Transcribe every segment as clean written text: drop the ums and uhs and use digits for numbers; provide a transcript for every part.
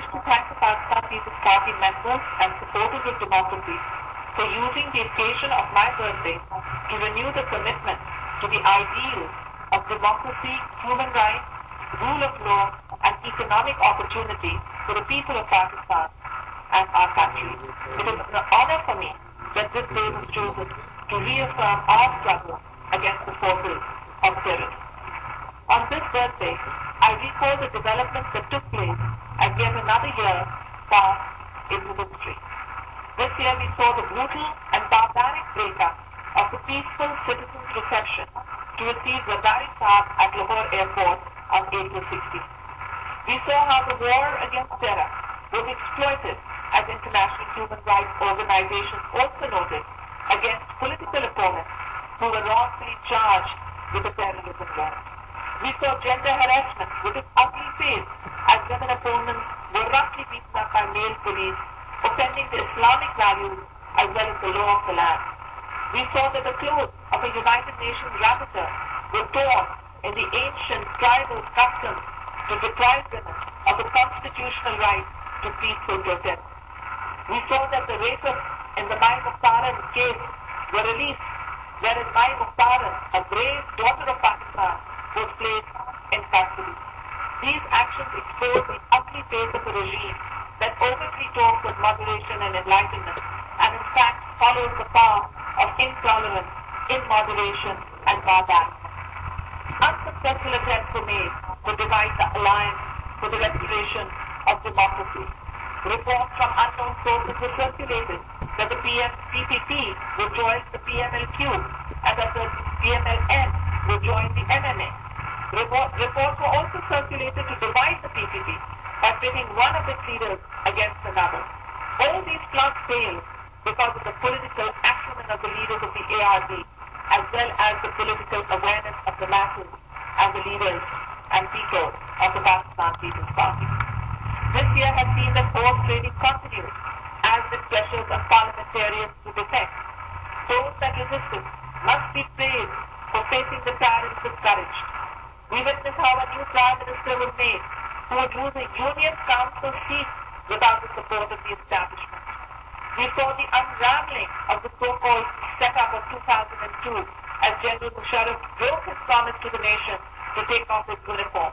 wish to thank the Pakistan People's Party members and supporters of democracy for using the occasion of my birthday to renew the commitment to the ideals of democracy, human rights, rule of law, and economic opportunity for the people of Pakistan and our country. It is an honor for me that this day was chosen to reaffirm our struggle against the forces of tyranny. On this birthday, I recall the developments that took place as yet another year passed into history. This year we saw the brutal and barbaric breakup of the peaceful citizens' reception to receive Zardari Saab at Lahore Airport on April 16. We saw how the war against terror was exploited, as international human rights organizations also noted, against political opponents who were wrongfully charged with the terrorism war. We saw gender harassment with its ugly face as women opponents were roughly beaten up by male police, offending the Islamic values as well as the law of the land. We saw that the clothes of a United Nations rapporteur were torn in the ancient tribal customs to deprive women of the constitutional right to peaceful protest. We saw that the rapists in the Mai Mukhtaran case were released, whereas Mai Mukhtaran, a brave daughter of Pakistan, was placed in custody. These actions expose the ugly face of a regime that overtly talks of moderation and enlightenment and in fact follows the path of intolerance, immoderation and barbarism. Unsuccessful attempts were made to divide the alliance for the restoration of democracy. Reports from unknown sources were circulated that the PPP would join the PMLQ and that the PMLN would join the MMA. Reports were also circulated to divide the PPP by pitting one of its leaders against another. All these plots failed because of the political acumen of the leaders of the ARD, as well as the political awareness of the masses and the leaders and people of the Pakistan People's Party. This year has seen that horse trading continue as it pressures on parliamentarians to defect. Those that resisted must be praised for facing the tyrants with courage. We witnessed how a new Prime Minister was made who would lose a Union Council seat without the support of the establishment. We saw the unraveling of the so-called setup of 2002 as General Musharraf broke his promise to the nation to take off his uniform.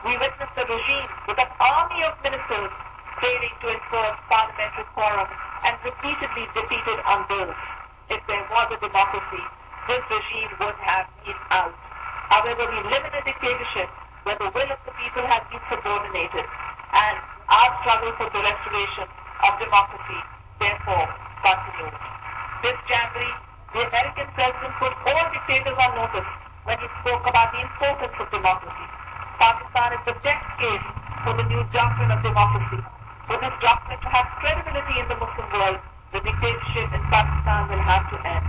We witnessed a regime with an army of ministers failing to enforce parliamentary quorum and repeatedly defeated on bills. If there was a democracy, this regime would have been out. However, we live in a dictatorship where the will of the people has been subordinated, and our struggle for the restoration of democracy therefore continues. This January, the American president put all dictators on notice when he spoke about the importance of democracy. Pakistan is the test case for the new doctrine of democracy. For this doctrine to have credibility in the Muslim world, the dictatorship in Pakistan will have to end.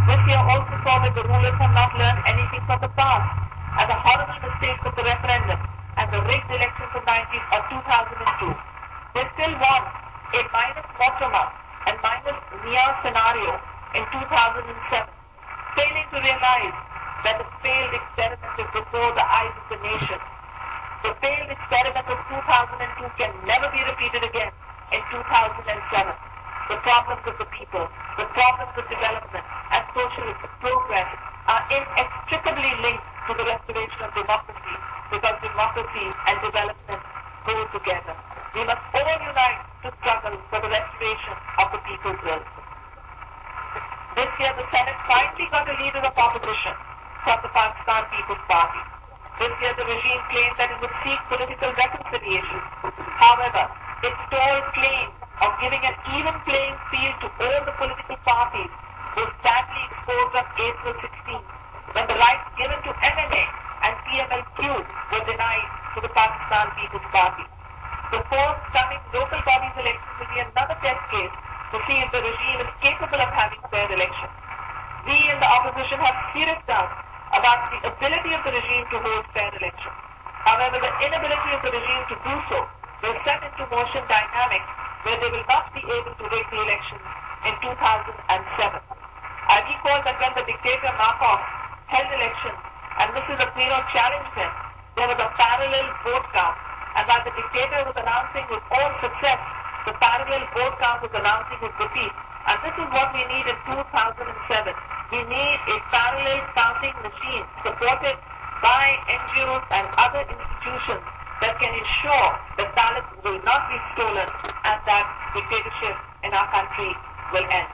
This year also saw that the rulers have not learned anything from the past and the horrible mistakes of the referendum and the rigged elections of 2002. They still want a minus MOHTRAMA and minus NIA scenario in 2007, failing to realize that the failed experiment is before the eyes of the nation. The failed experiment of 2002 can never be repeated again in 2007. The problems of the people, the problems of development and social progress are inextricably linked to the restoration of democracy because democracy and development go together. We must all unite to struggle for the restoration of the people's will. This year the Senate finally got a leader of opposition from the Pakistan People's Party. This year the regime claimed that it would seek political reconciliation. However, its stalled claim of giving an even playing field to all the political parties was badly exposed on April 16, when the rights given to MMA and PMLQ were denied to the Pakistan People's Party. The forthcoming local bodies elections will be another test case to see if the regime is capable of having fair elections. We in the opposition have serious doubts about the ability of the regime to hold fair elections. However, the inability of the regime to do so will set into motion dynamics where they will not be able to rig the elections in 2007. I recall that when the dictator Marcos held elections and Mrs. Aquino challenged him, there was a parallel vote count And while the dictator was announcing his own success, the parallel vote count was announcing his defeat. And this is what we need in 2007. We need a parallel counting machine supported by NGOs and other institutions that can ensure that ballots will not be stolen and that dictatorship in our country will end.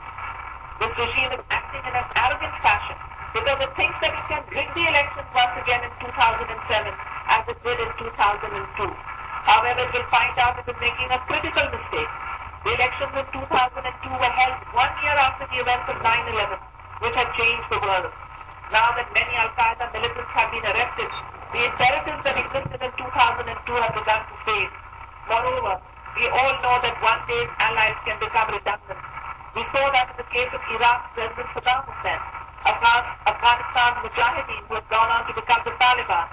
This regime is acting in an arrogant fashion because it thinks that it can rig the elections once again in 2007 as it did in 2002. However, it will find out it is making a critical mistake. The elections in 2002 were held 1 year after the events of 9/11, which had changed the world. Now that many Al-Qaeda militants have been arrested, the imperatives that existed in 2002 have begun to fade. Moreover, we all know that one day's allies can become redundant. We saw that in the case of Iraq's President Saddam Hussein, Afghanistan's Mujahideen who have gone on to become the Taliban,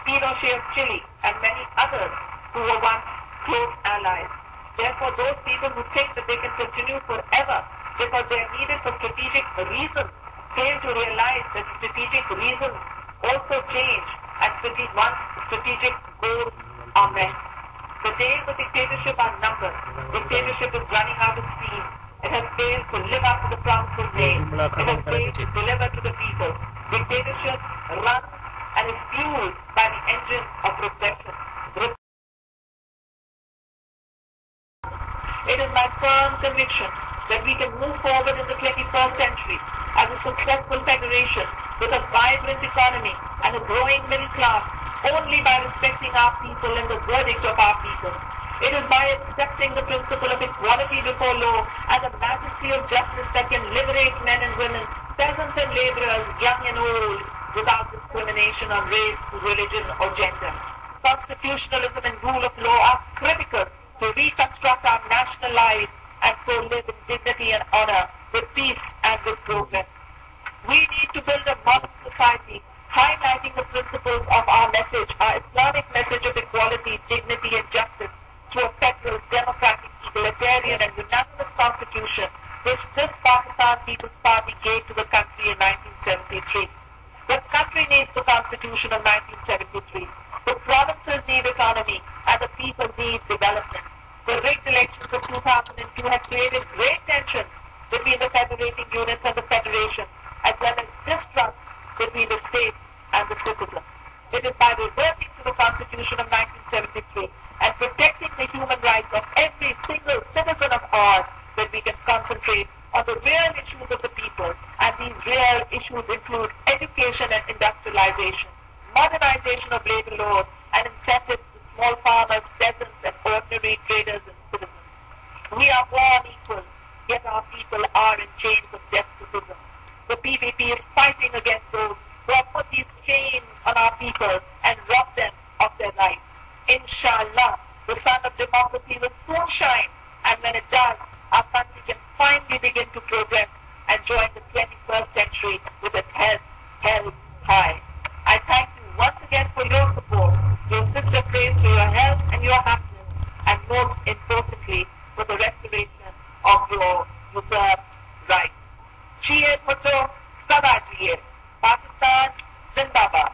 Pinochet of Chile, and many others who were once close allies. Therefore, those people who think that they can continue forever because they are needed for strategic reasons fail to realize that strategic reasons also change and once strategic goals are met. The days of dictatorship are numbered. Dictatorship is running out of steam. It has failed to live up to the promises made. It has failed to deliver to the people. Dictatorship runs and is fueled by the engine of repression. It is my firm conviction that we can move forward in the 21st century as a successful federation with a vibrant economy and a growing middle class only by respecting our people and the verdict of our people. It is by accepting the principle of equality before law and the majesty of justice that can liberate men and women, peasants and laborers, young and old, without discrimination on race, religion or gender. Constitutionalism and rule of law are critical to reconstruct our national lives and so live in dignity and honor, with peace and with progress. We need to build a modern society highlighting the principles of our message, our Islamic message of equality, dignity and justice through a federal, democratic, egalitarian and unanimous constitution which this Pakistan People's Party gave to the country in 1973. The country needs the constitution of 1973. The provinces need economy and the people need development. The rigged elections of 2002 have created great tensions between the federating units and the federation, as well as distrust between the state and the citizen. It is by reverting to the Constitution of 1973 and protecting the human rights of every single citizen of ours that we can concentrate on the real issues of the people, and these real issues include education and industrialization, modernization of labor laws, and incentives to small farmers, peasants, and ordinary traders and citizens. We are born equal, yet our people are in chains of despotism. The PPP is fighting against those who have put these chains on our people and robbed them of their rights. Inshallah, the sun of democracy will soon shine, and when it does, our country can finally begin to progress and join the 21st century with its head held high. I thank you once again for your support. Your sister prays for your health and your happiness, and most importantly, for the restoration of your reserved rights. Jiye Bhutto, Sada Jiye. Pakistan, Zindabad.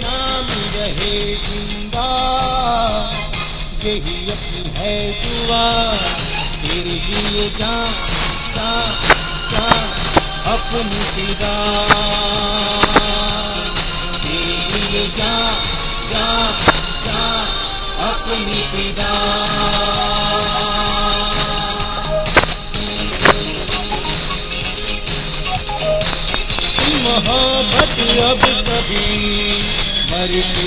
नाम रहे जिंदा, यही अपनी है दुआ, तेरे लिए जा जा जा अपनी फिदा, तेरे लिए जा जा जा अपनी फिदा। मोहब्बत अब कभी मरती